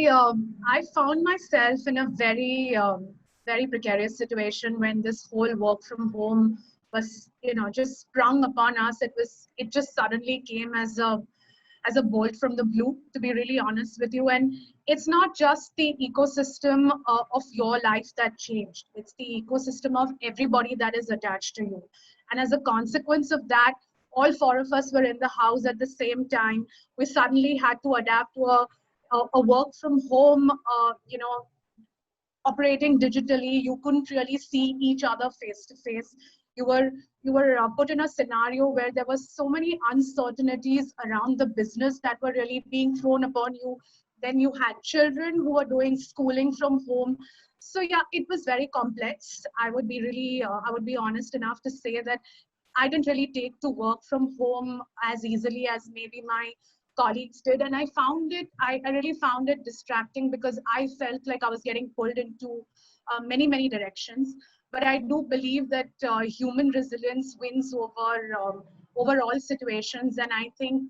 I found myself in a very precarious situation when this whole work from home was, just sprung upon us. It just suddenly came as a bolt from the blue, to be really honest with you. And it's not just the ecosystem of your life that changed. It's the ecosystem of everybody that is attached to you. And as a consequence of that, all four of us were in the house at the same time. We suddenly had to adapt to a work from home, operating digitally. You couldn't really see each other face to face. You were put in a scenario where there was so many uncertainties around the business that were really being thrown upon you. Then you had children who were doing schooling from home. So yeah, it was very complex. I would be honest enough to say that I didn't really take to work from home as easily as maybe my colleagues did. And I really found it distracting because I felt like I was getting pulled into many directions. But I do believe that human resilience wins over all situations. And I think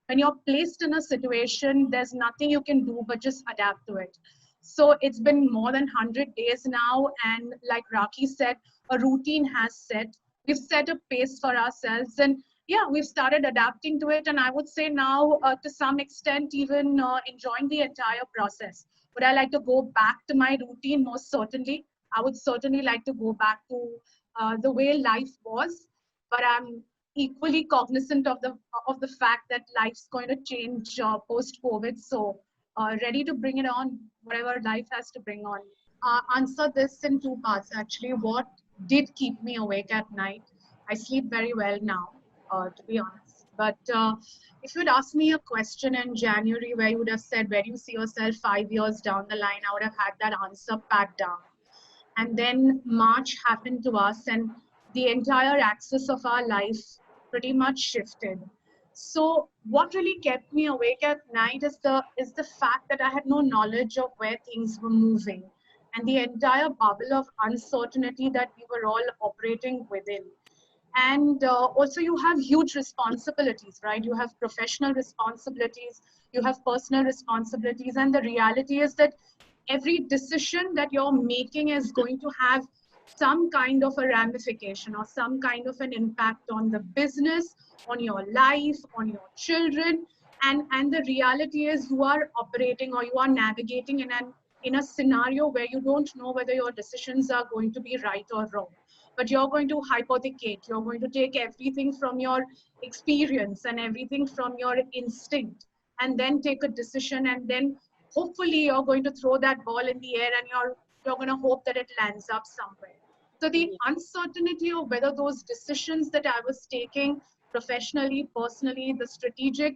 when you're placed in a situation, there's nothing you can do but just adapt to it. So it's been more than 100 days now. And like Raki said, a routine has set. We've set a pace for ourselves. And yeah, we've started adapting to it. And I would say now, to some extent, even enjoying the entire process. Would I like to go back to my routine? Most certainly. I would certainly like to go back to the way life was. But I'm equally cognizant of the fact that life's going to change post-COVID. So ready to bring it on, whatever life has to bring on. Answer this in two parts, actually. What did keep me awake at night? I sleep very well now, to be honest. But if you'd asked me a question in January where you would have said, where do you see yourself 5 years down the line? I would have had that answer packed down. And then March happened to us, and the entire axis of our life pretty much shifted. So what really kept me awake at night is the fact that I had no knowledge of where things were moving and the entire bubble of uncertainty that we were all operating within. And also you have huge responsibilities, right? You have professional responsibilities, you have personal responsibilities, and the reality is that every decision that you're making is going to have some kind of a ramification or some kind of an impact on the business, on your life, on your children. And the reality is you are operating or you are navigating in a scenario where you don't know whether your decisions are going to be right or wrong. But you're going to hypothecate, you're going to take everything from your experience and everything from your instinct and then take a decision, and then hopefully you're going to throw that ball in the air and you're going to hope that it lands up somewhere. So the uncertainty of whether those decisions that I was taking professionally, personally, the strategic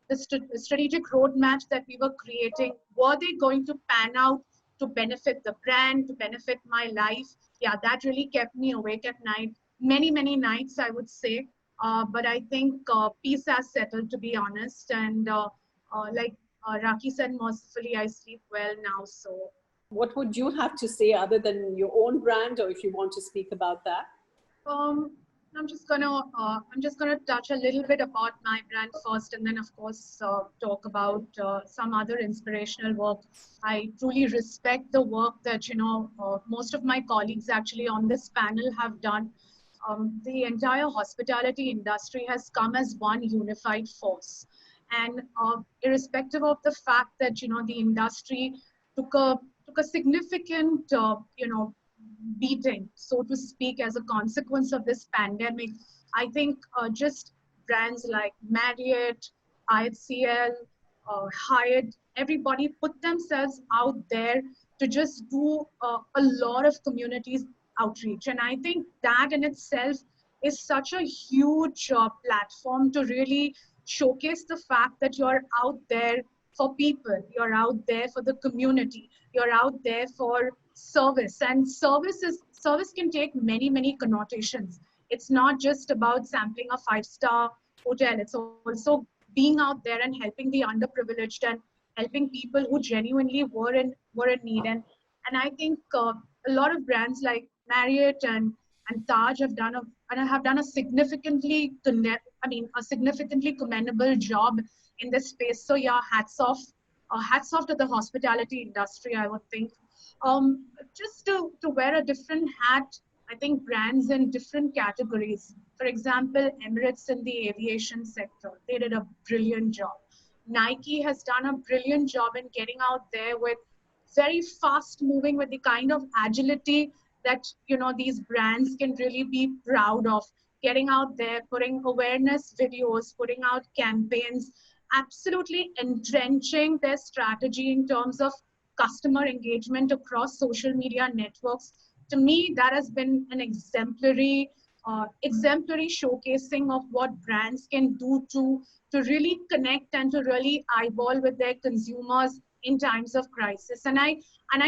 roadmaps that we were creating, were they going to pan out to benefit the brand, to benefit my life? Yeah, that really kept me awake at night. Many nights, I would say. But I think peace has settled, to be honest. And like Raki said, mercifully, I sleep well now. So what would you have to say other than your own brand, or if you want to speak about that? I'm just gonna touch a little bit about my brand first, and then of course talk about some other inspirational work. I truly respect the work that most of my colleagues actually on this panel have done. The entire hospitality industry has come as one unified force, and irrespective of the fact that the industry took a significant beating, so to speak, as a consequence of this pandemic. I think just brands like Marriott, IHCL, Hyatt, everybody put themselves out there to just do a lot of communities outreach. And I think that in itself is such a huge platform to really showcase the fact that you're out there for people, you're out there for the community, you're out there for service. And service can take many connotations. It's not just about sampling a 5-star hotel. It's also being out there and helping the underprivileged and helping people who genuinely were in need. And I think a lot of brands like Marriott and Taj have done a significantly commendable job in this space. So yeah, hats off hats off to the hospitality industry, I would think. Just to wear a different hat, I think brands in different categories. For example, Emirates in the aviation sector, they did a brilliant job. Nike has done a brilliant job in getting out there with very fast moving, with the kind of agility that these brands can really be proud of, getting out there, putting awareness videos, putting out campaigns, absolutely entrenching their strategy in terms of customer engagement across social media networks. To me, that has been an exemplary showcasing of what brands can do to really connect and to really eyeball with their consumers in times of crisis. And I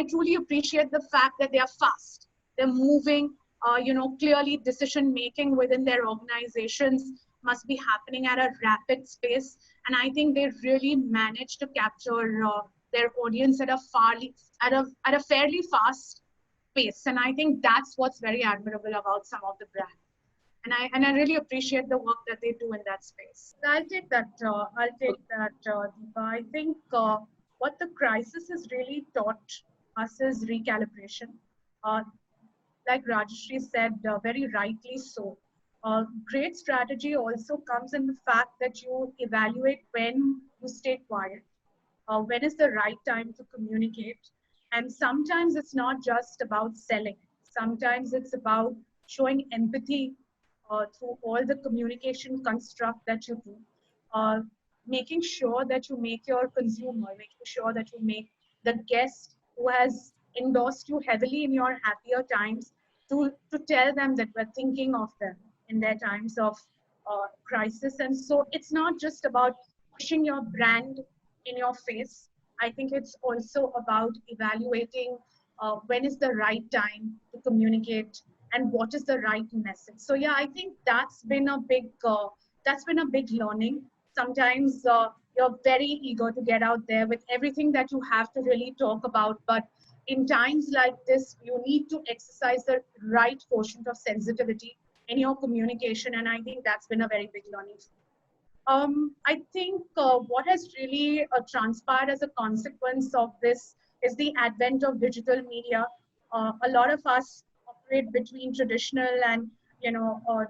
truly appreciate the fact that they are fast, they're moving. Clearly decision making within their organizations must be happening at a rapid pace, and I think they really managed to capture their audience at a fairly fast pace. And I think that's what's very admirable about some of the brands. And I really appreciate the work that they do in that space. I'll take that. Deepa. I think what the crisis has really taught us is recalibration. Uh, like Rajashri said, very rightly so. Great strategy also comes in the fact that you evaluate when you stay quiet, when is the right time to communicate. And sometimes it's not just about selling. Sometimes it's about showing empathy through all the communication construct that you do. Uh, Making sure that you make your consumer, making sure that you make the guest who has endorsed you heavily in your happier times, to tell them that we're thinking of them in their times of crisis. And so it's not just about pushing your brand in your face. I think it's also about evaluating when is the right time to communicate and what is the right message. So yeah, I think that's been a big learning. Sometimes you're very eager to get out there with everything that you have to really talk about, but in times like this, you need to exercise the right quotient of sensitivity in your communication, and I think that's been a very big learning. I think what has really transpired as a consequence of this is the advent of digital media. A lot of us operate between traditional and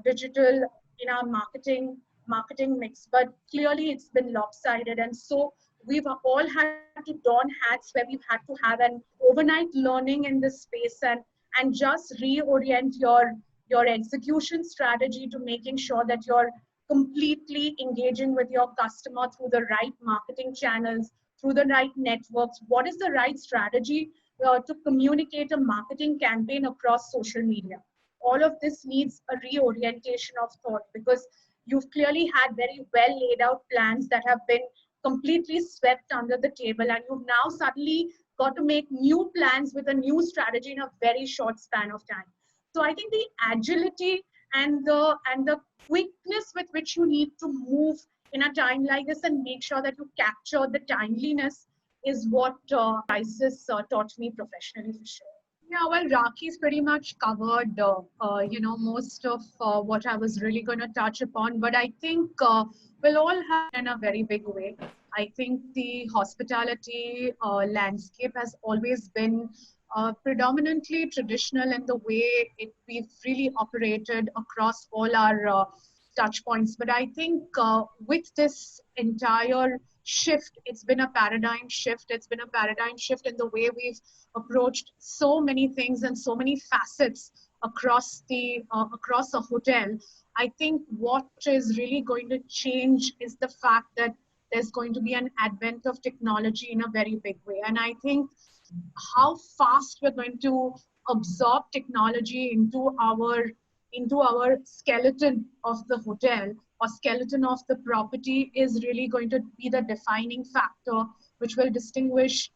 digital in our marketing mix, but clearly it's been lopsided, and so we've all had to don hats where we've had to have an overnight learning in this space and just reorient your execution strategy to making sure that you're completely engaging with your customer through the right marketing channels, through the right networks. What is the right strategy to communicate a marketing campaign across social media? All of this needs a reorientation of thought, because you've clearly had very well laid out plans that have been completely swept under the table, and you've now suddenly got to make new plans with a new strategy in a very short span of time. So I think the agility and the quickness with which you need to move in a time like this and make sure that you capture the timeliness is what crisis taught me professionally, for sure. Yeah, well, Raki's pretty much covered, most of what I was really going to touch upon. But I think we'll all have in a very big way. I think the hospitality landscape has always been predominantly traditional in the way we've really operated across all our touch points. But I think with this entire shift, it's been a paradigm shift. It's been a paradigm shift in the way we've approached so many things and so many facets across a hotel. I think what is really going to change is the fact that there's going to be an advent of technology in a very big way. And I think how fast we're going to absorb technology into our skeleton of the hotel or skeleton of the property is really going to be the defining factor, which will distinguish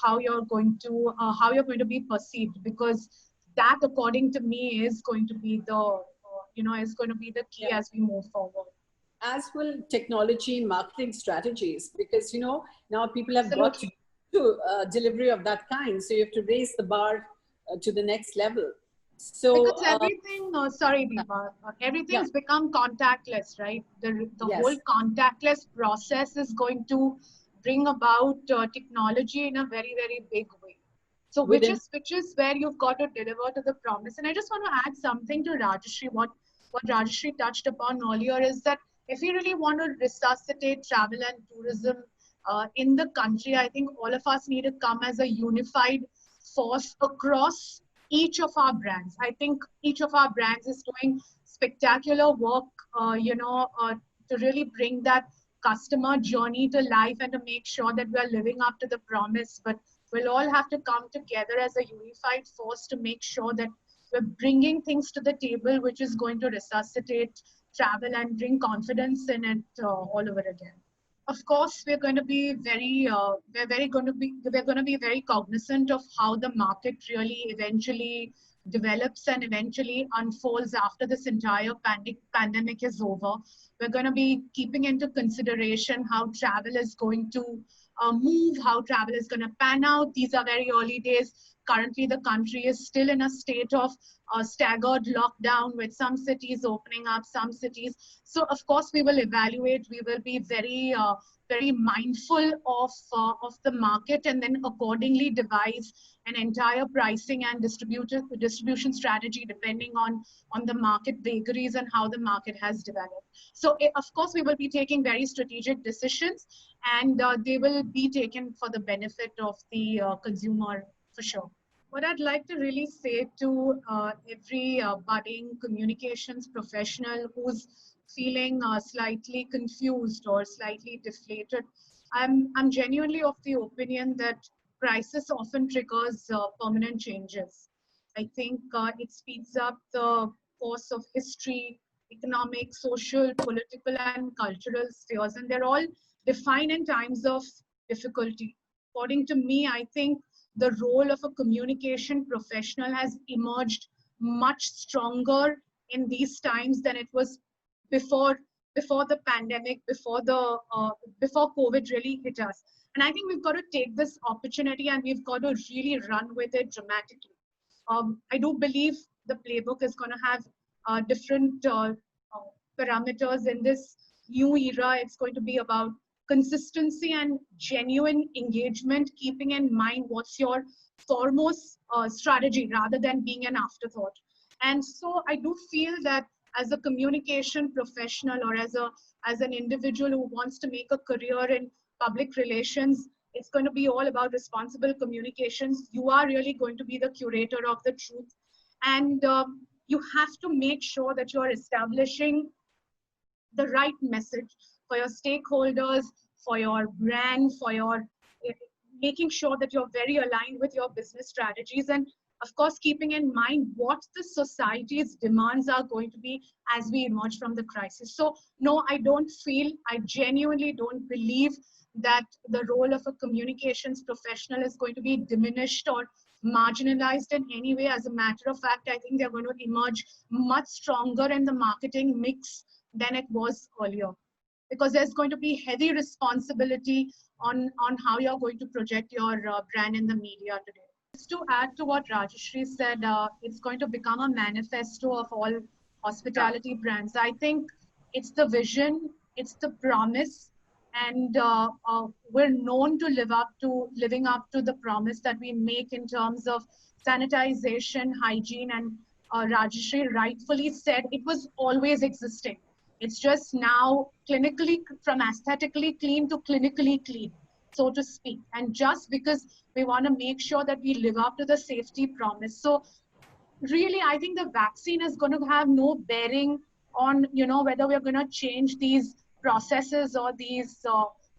how you're going to be perceived, because that, according to me, is going to be the key as we move forward. As will technology marketing strategies, because now people have got to delivery of that kind, so you have to raise the bar to the next level. So because everything, sorry Deepa, everything's become contactless, right? The whole contactless process is going to bring about technology in a very, very big way. So which is where you've got to deliver to the promise. And I just want to add something to Rajashri. What Rajashri touched upon earlier is that if we really want to resuscitate travel and tourism in the country, I think all of us need to come as a unified force across each of our brands. I think each of our brands is doing spectacular work, to really bring that customer journey to life and to make sure that we are living up to the promise. But we'll all have to come together as a unified force to make sure that we're bringing things to the table which is going to resuscitate travel and bring confidence in it all over again. Of course, we're going to be we're going to be very cognizant of how the market really eventually develops and eventually unfolds after this entire pandemic is over. We're going to be keeping into consideration how travel is going to move, how travel is going to pan out. These are very early days. Currently, the country is still in a state of staggered lockdown, with some cities opening up, some cities. So, of course, we will evaluate. We will be very mindful of the market, and then accordingly devise an entire pricing and distribution strategy depending on the market vagaries and how the market has developed. So, of course, we will be taking very strategic decisions, and they will be taken for the benefit of the consumer for sure. What I'd like to really say to every budding communications professional who's feeling slightly confused or slightly deflated, I'm genuinely of the opinion that crisis often triggers permanent changes. I think it speeds up the course of history, economic, social, political, and cultural spheres, and they're all defined in times of difficulty. According to me, I think the role of a communication professional has emerged much stronger in these times than it was before the pandemic, before COVID really hit us. And I think we've got to take this opportunity and we've got to really run with it dramatically. I do believe the playbook is going to have different parameters in this new era. It's going to be about consistency and genuine engagement, keeping in mind what's your foremost strategy rather than being an afterthought. And so I do feel that as a communication professional or as an individual who wants to make a career in public relations, it's going to be all about responsible communications. You are really going to be the curator of the truth. And you have to make sure that you're establishing the right message for your stakeholders, for your brand, for your making sure that you're very aligned with your business strategies, and of course keeping in mind what the society's demands are going to be as we emerge from the crisis. So no, I genuinely don't believe that the role of a communications professional is going to be diminished or marginalized in any way. As a matter of fact, I think they're going to emerge much stronger in the marketing mix than it was earlier, because there's going to be heavy responsibility on how you're going to project your brand in the media today. Just to add to what Rajashri said, it's going to become a manifesto of all hospitality brands. I think it's the vision, it's the promise, and we're known to living up to the promise that we make in terms of sanitization, hygiene, and Rajashri rightfully said it was always existing. It's just now clinically, from aesthetically clean to clinically clean, so to speak. And just because we want to make sure that we live up to the safety promise. So really, I think the vaccine is going to have no bearing on, whether we're going to change these processes or these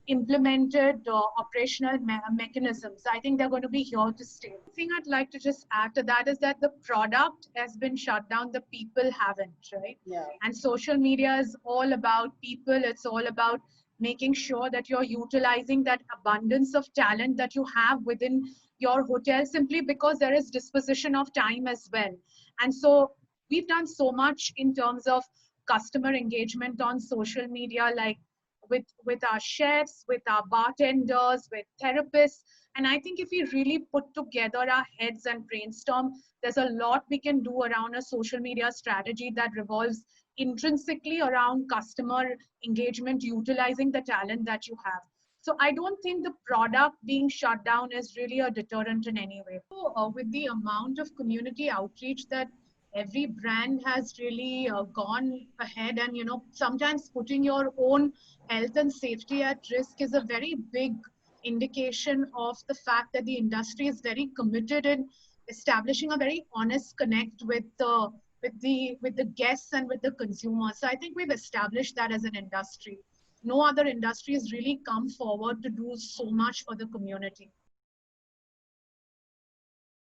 implemented operational mechanisms. I think they're going to be here to stay. The thing I'd like to just add to that is that the product has been shut down, the people haven't, right? Yeah. And social media is all about people. It's all about making sure that you're utilizing that abundance of talent that you have within your hotel, simply because there is disposition of time as well. And so we've done so much in terms of customer engagement on social media, like with our chefs, with our bartenders, with therapists. And I think if we really put together our heads and brainstorm, there's a lot we can do around a social media strategy that revolves intrinsically around customer engagement, utilizing the talent that you have. So I don't think the product being shut down is really a deterrent in any way. So, with the amount of community outreach that every brand has really gone ahead, and sometimes putting your own health and safety at risk is a very big indication of the fact that the industry is very committed in establishing a very honest connect with the guests and with the consumers. So I think we've established that as an industry. No other industry has really come forward to do so much for the community.